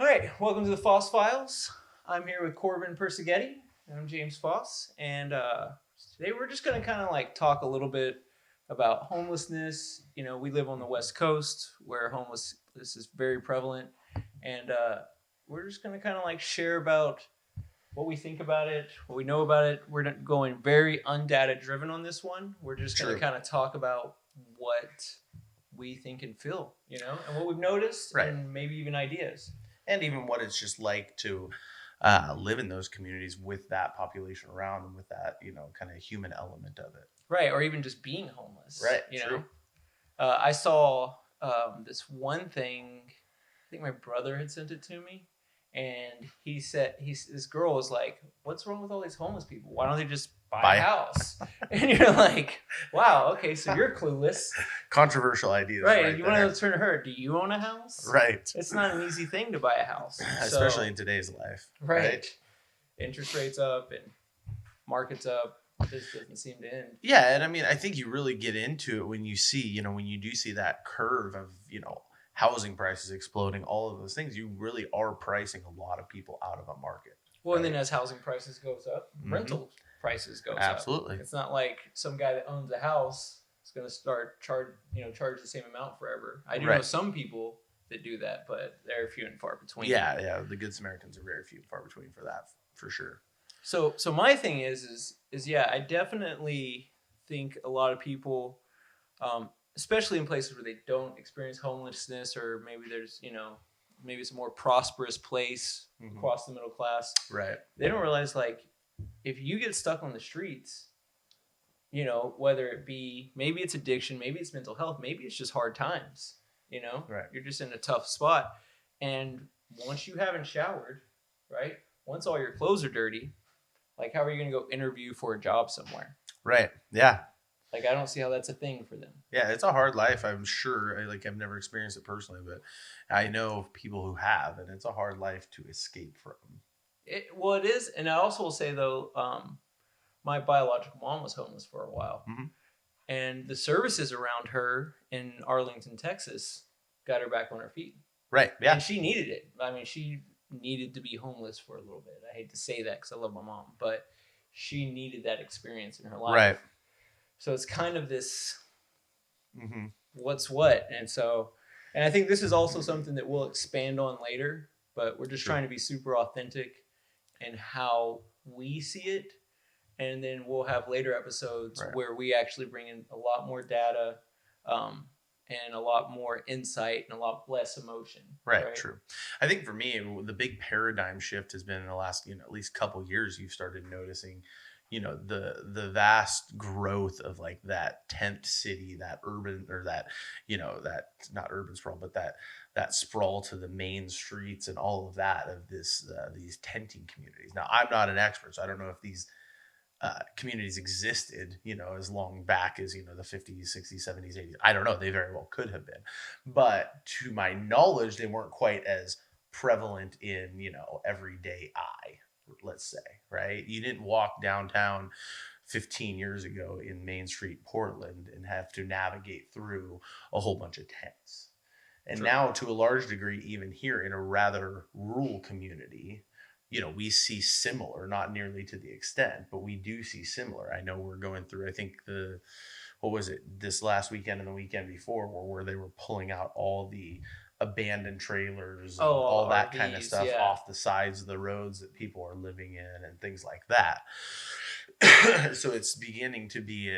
All right, welcome to the Foss Files. I'm here with Corbin Perseghetti. I'm James Foss, and today we're just going to kind of like talk a little bit about homelessness. You know, we live on the West Coast where homelessness is very prevalent, and we're just going to kind of like share about what we think about it, what we know about it. We're not going very undata driven on this one. We're just going to kind of talk about what we think and feel, and what we've noticed, Right. and maybe even ideas. And even what it's just like to live in those communities with that population around and with that, kind of human element of it. Right, or even just being homeless. Right, True. I saw this one thing. I think my brother had sent it to me, and he said this girl was like, "What's wrong with all these homeless people? Why don't they just buy a house?" And you're like, "Wow, okay, so you're clueless." Controversial ideas, right? And you want to turn to her. Do you own a house? Right. It's not an easy thing to buy a house, especially in today's life. Right. Interest rates up and markets up. This doesn't seem to end. Yeah, and I mean, I think you really get into it when you see, when you do see that curve of, housing prices exploding, all of those things, you really are pricing a lot of people out of a market. Well, and then as housing prices goes up, rental prices goes up. Absolutely. It's not like some guy that owns a house is going to start charge the same amount forever. I do know some people that do that, but they're few and far between. Yeah, the Good Samaritans are very few and far between for that, for sure. So my thing is yeah, I definitely think a lot of people, especially in places where they don't experience homelessness, or maybe there's maybe it's a more prosperous place across the middle class. Right. They don't realize, like, if you get stuck on the streets, whether it be, maybe it's addiction, maybe it's mental health, maybe it's just hard times. Right. You're just in a tough spot, and once you haven't showered, right? Once all your clothes are dirty. Like, how are you going to go interview for a job somewhere? Right. Yeah. Like, I don't see how that's a thing for them. Yeah, it's a hard life, I'm sure. I've never experienced it personally, but I know of people who have, and it's a hard life to escape from. It is. And I also will say, though, my biological mom was homeless for a while. Mm-hmm. And the services around her in Arlington, Texas, got her back on her feet. Right, yeah. And she needed it. I mean, she needed to be homeless for a little bit. I hate to say that because I love my mom, but she needed that experience in her life. Right. So it's kind of this what's what. And I think this is also something that we'll expand on later, but we're just trying to be super authentic in how we see it. And then we'll have later episodes where we actually bring in a lot more data, and a lot more insight and a lot less emotion. Right, true. I think for me, the big paradigm shift has been in the last, at least couple years, you've started noticing, the vast growth of like that tent city, that urban, or that, that not urban sprawl, but that sprawl to the main streets and all of that of these tenting communities. Now, I'm not an expert, so I don't know if these communities existed, as long back as, the 50s, 60s, 70s, 80s. I don't know. They very well could have been. But to my knowledge, they weren't quite as prevalent in, everyday eye, let's say, right? You didn't walk downtown 15 years ago in Main Street, Portland, and have to navigate through a whole bunch of tents. And now, to a large degree, even here in a rather rural community, we see similar, not nearly to the extent, but we do see similar. I know we're going through, I think this last weekend and the weekend before, where they were pulling out all the abandoned trailers and all that RVs, kind of stuff off the sides of the roads that people are living in and things like that. So it's beginning to be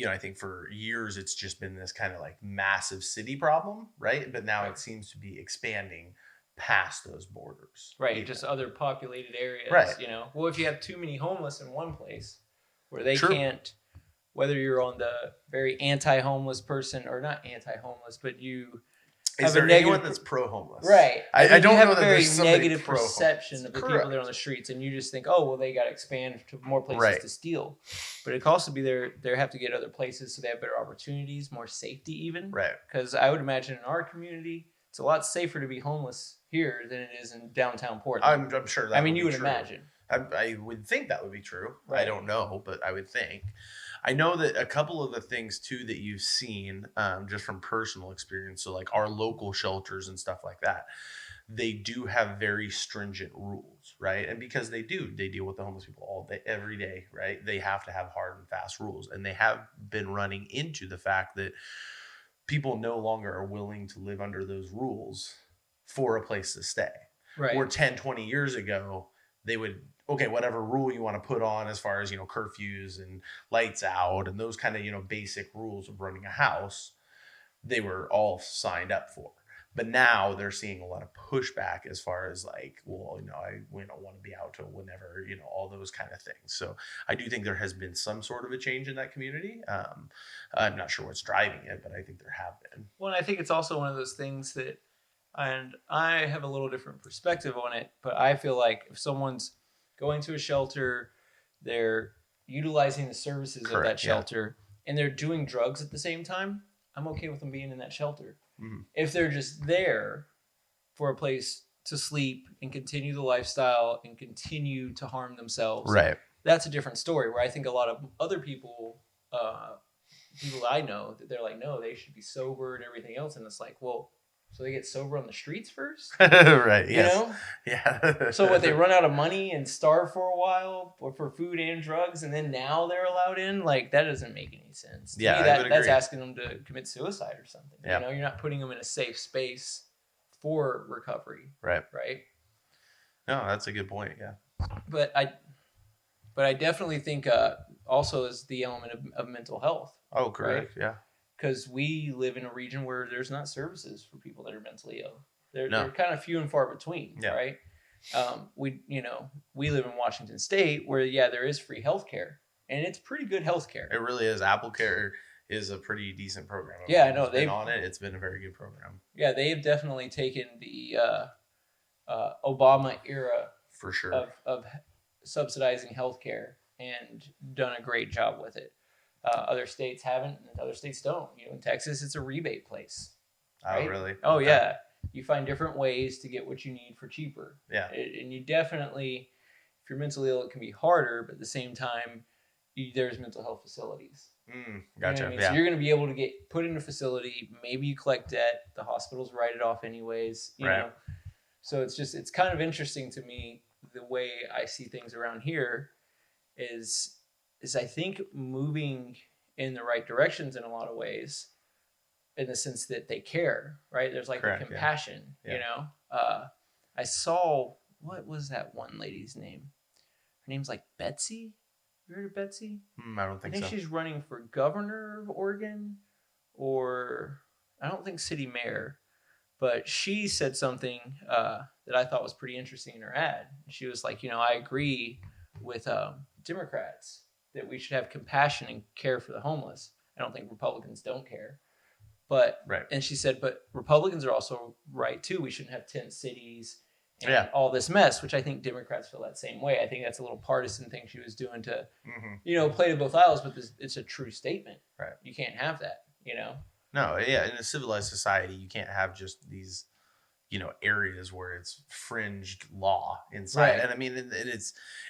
I think for years it's just been this kind of like massive city problem, right? But now it seems to be expanding past those borders. Right, just other populated areas. Right. Well, if you have too many homeless in one place where they can't, whether you're on the very anti-homeless person or not anti-homeless, but you have a negative, anyone that's pro-homeless? Right. I don't have know a that very there's negative perception of the people that are on the streets, and you just think, oh, well, they got to expand to more places to steal. But it could also be they have to get other places so they have better opportunities, more safety even. Right. Because I would imagine in our community, it's a lot safer to be homeless here than it is in downtown Portland. I'm sure that you would imagine. I would think that would be true. Right. I don't know, but I would think. I know that a couple of the things too that you've seen, just from personal experience, so like our local shelters and stuff like that, they do have very stringent rules, right? And because they deal with the homeless people all day, every day, right? They have to have hard and fast rules. And they have been running into the fact that people no longer are willing to live under those rules for a place to stay. Right. Or 10, 20 years ago, they would, okay, whatever rule you want to put on as far as, curfews and lights out and those kind of, basic rules of running a house, they were all signed up for. But now they're seeing a lot of pushback as far as like, well, we don't want to be out till whenever, all those kind of things. So I do think there has been some sort of a change in that community. I'm not sure what's driving it, but I think there have been. Well, I think it's also one of those things that, and I have a little different perspective on it, but I feel like if someone's going to a shelter, they're utilizing the services of that shelter, and they're doing drugs at the same time, I'm okay with them being in that shelter. Mm-hmm. If they're just there for a place to sleep and continue the lifestyle and continue to harm themselves, right? That's a different story. Where I think a lot of other people I know, that they're like, no, they should be sober and everything else, and it's like, well, so they get sober on the streets first, right? You know, yeah. So what, they run out of money and starve for a while for food and drugs, and then now they're allowed in? Like, that doesn't make any sense. Yeah, that's asking them to commit suicide or something. Yeah. You're not putting them in a safe space for recovery. Right. No, that's a good point. Yeah. But I definitely think also is the element of mental health. Oh, correct. Right? Yeah. Because we live in a region where there's not services for people that are mentally ill. They're kind of few and far between, right? We live in Washington State where, there is free healthcare, and it's pretty good healthcare. It really is. Apple Care is a pretty decent program. I know they've been on it. It's been a very good program. Yeah, they have definitely taken the Obama era for sure of subsidizing healthcare and done a great job with it. Other states haven't, and other states don't. In Texas, it's a rebate place. Right? Oh, really? Oh, okay. Yeah. You find different ways to get what you need for cheaper. Yeah. And you definitely, if you're mentally ill, it can be harder, but at the same time, there's mental health facilities. Gotcha. You know what I mean? So you're going to be able to get put in a facility. Maybe you collect debt. The hospitals write it off anyways. You know? So it's kind of interesting to me, the way I see things around here is I think moving in the right directions in a lot of ways, in the sense that they care, right? There's like the compassion, I saw, what was that one lady's name? Her name's like Betsy. You heard of Betsy? I don't think so. I think she's running for governor of Oregon, or I don't think city mayor, but she said something that I thought was pretty interesting in her ad. She was like, I agree with Democrats that we should have compassion and care for the homeless. I don't think Republicans don't care. But and she said, but Republicans are also right too. We shouldn't have tent cities and all this mess, which I think Democrats feel that same way. I think that's a little partisan thing she was doing to, play to both aisles. But it's a true statement. Right? You can't have that. No, yeah. In a civilized society, you can't have just these, areas where it's fringed law inside. Right. And I mean,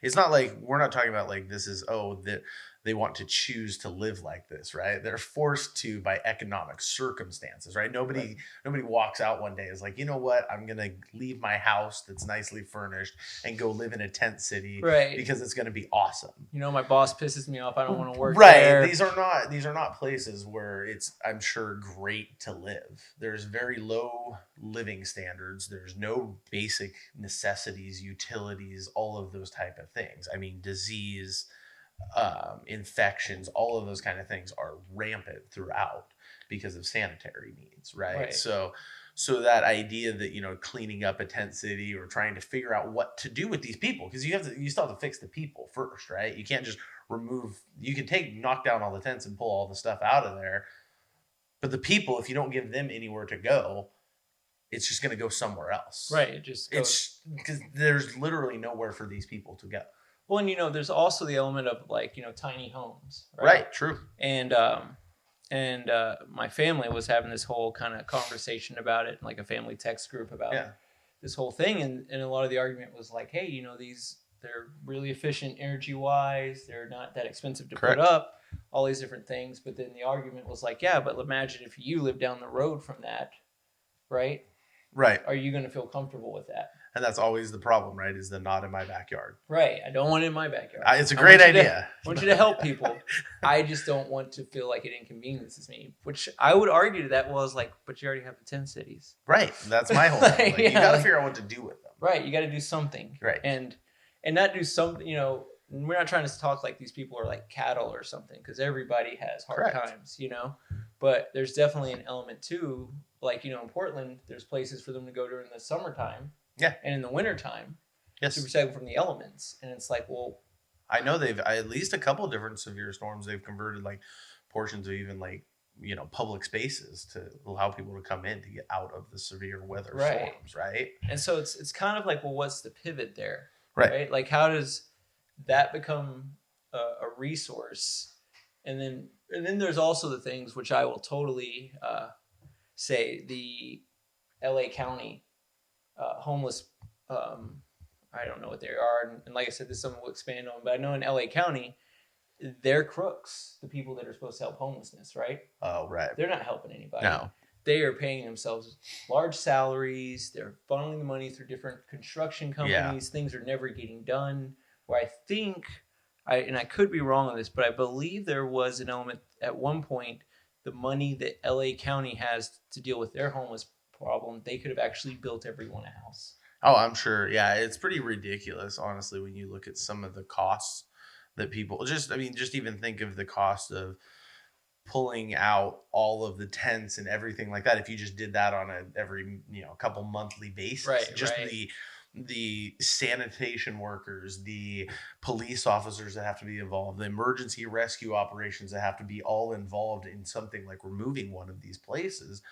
it's not like, we're not talking about like, this is, that they want to choose to live like this, right? They're forced to by economic circumstances, right? Nobody walks out one day and is like, you know what? I'm going to leave my house that's nicely furnished and go live in a tent city, right? Because it's going to be awesome. My boss pisses me off. I don't want to work there. Right. These are not places where it's, I'm sure, great to live. There's very low living standards. There's no basic necessities, utilities, all of those type of things. I mean, disease, infections, all of those kind of things are rampant throughout because of sanitary needs, right? So that idea that cleaning up a tent city or trying to figure out what to do with these people, because you still have to fix the people first, right? You can't just you can knock down all the tents and pull all the stuff out of there, but the people, if you don't give them anywhere to go, it's just going to go somewhere else, right? It's because there's literally nowhere for these people to go. Well, and there's also the element of like, tiny homes, right? Right, true. And my family was having this whole kind of conversation about it, like a family text group about this whole thing, and a lot of the argument was like, hey, they're really efficient energy wise, they're not that expensive to put up. all these different things. But then the argument was like, yeah, but imagine if you live down the road from that, right? Right. Are you going to feel comfortable with that? And that's always the problem, right? Is the not in my backyard. Right. I don't want it in my backyard. It's a great idea. I want you to help people. I just don't want to feel like it inconveniences me, which I would argue to that was like, but you already have the 10 cities. Right. That's my whole thing. Like, you got to figure out what to do with them. Right. You got to do something. Right. And not do something, we're not trying to talk like these people are like cattle or something, because everybody has hard times, but there's definitely an element too, like, in Portland, there's places for them to go during the summertime. Yeah. And in the wintertime. Yes. To protect them from the elements. And it's like, well, I know they've at least a couple different severe storms. They've converted like portions of even like, public spaces to allow people to come in to get out of the severe weather storms. Right. And so it's kind of like, well, what's the pivot there? Right. Like, how does that become a resource? And then there's also the things which I will totally say the LA County homeless, I don't know what they are, and like I said, this is something we'll expand on, but I know in LA County, they're crooks, the people that are supposed to help homelessness, right? Oh, right. They're not helping anybody. No. They are paying themselves large salaries. They're funneling the money through different construction companies. Yeah. Things are never getting done. Where I think, and I could be wrong on this, but I believe there was an element at one point, the money that LA County has to deal with their homeless problem, they could have actually built everyone a house. Oh, I'm sure. Yeah, it's pretty ridiculous, honestly, when you look at some of the costs that people just even think of the cost of pulling out all of the tents and everything like that. If you just did that on every couple monthly basis, the sanitation workers, the police officers that have to be involved, the emergency rescue operations that have to be all involved in something like removing one of these places.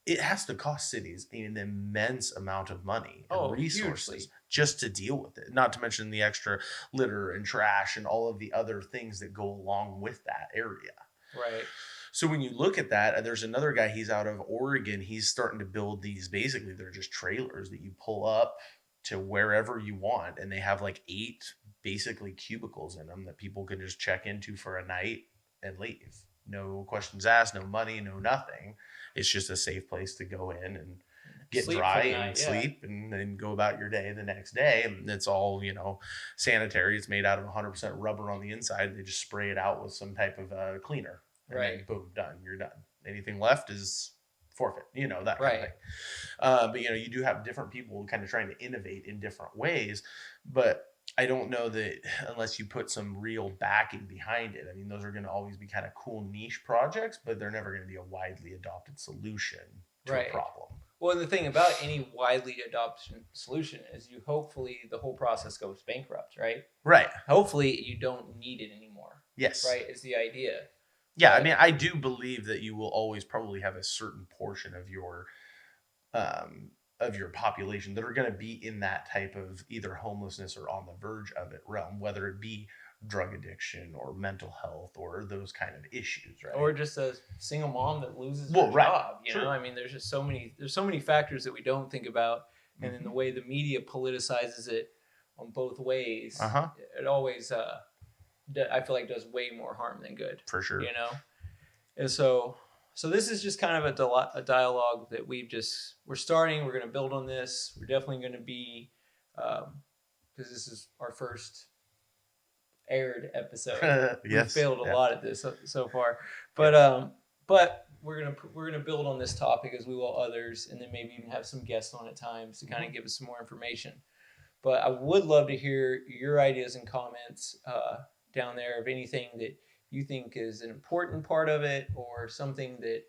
It has to cost cities an immense amount of money and resources hugely. Just to deal with it. Not to mention the extra litter and trash and all of the other things that go along with that area. Right. So when you look at that, there's another guy, he's out of Oregon. He's starting to build these, basically they're just trailers that you pull up to wherever you want. And they have like 8 basically cubicles in them that people can just check into for a night and leave. No questions asked, no money, no nothing. It's just a safe place to go in and get dry and sleep and then go about your day the next day. And it's all, sanitary. It's made out of 100% rubber on the inside. They just spray it out with some type of cleaner. And then boom, done. You're done. Anything left is forfeit, that kind of thing. But, you do have different people kind of trying to innovate in different ways. But I don't know that unless you put some real backing behind it. I mean, those are going to always be kind of cool niche projects, but they're never going to be a widely adopted solution to a problem. Well, the thing about any widely adopted solution is hopefully the whole process goes bankrupt, right? Right. Hopefully you don't need it anymore. Yes. Right, is the idea. Yeah, I mean, I do believe that you will always probably have a certain portion of your population that are going to be in that type of either homelessness or on the verge of it realm, whether it be drug addiction or mental health or those kind of issues, right? Or just a single mom that loses her job. I mean, there's just so many factors that we don't think about, and then the way the media politicizes it on both ways, it always I feel like does way more harm than good. For sure. And so this is just kind of a dialogue that we're starting. We're going to build on this. We're definitely going to be, because this is our first aired episode. Yes. We failed a lot at this so far, but we're gonna build on this topic as we will others, and then maybe even have some guests on at times to kind of give us some more information. But I would love to hear your ideas and comments down there of anything that you think is an important part of it, or something that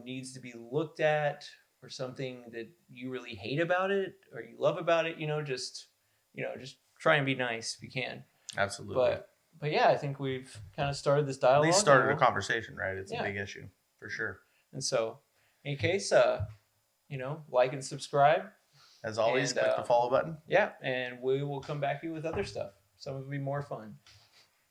needs to be looked at, or something that you really hate about it or you love about it. Just try and be nice if you can. Absolutely. But yeah, I think we've kind of started this dialogue. At least started a conversation, right? It's a big issue for sure. And so, in case, like and subscribe. As always, click the follow button. Yeah, and we will come back to you with other stuff. Some of it will be more fun.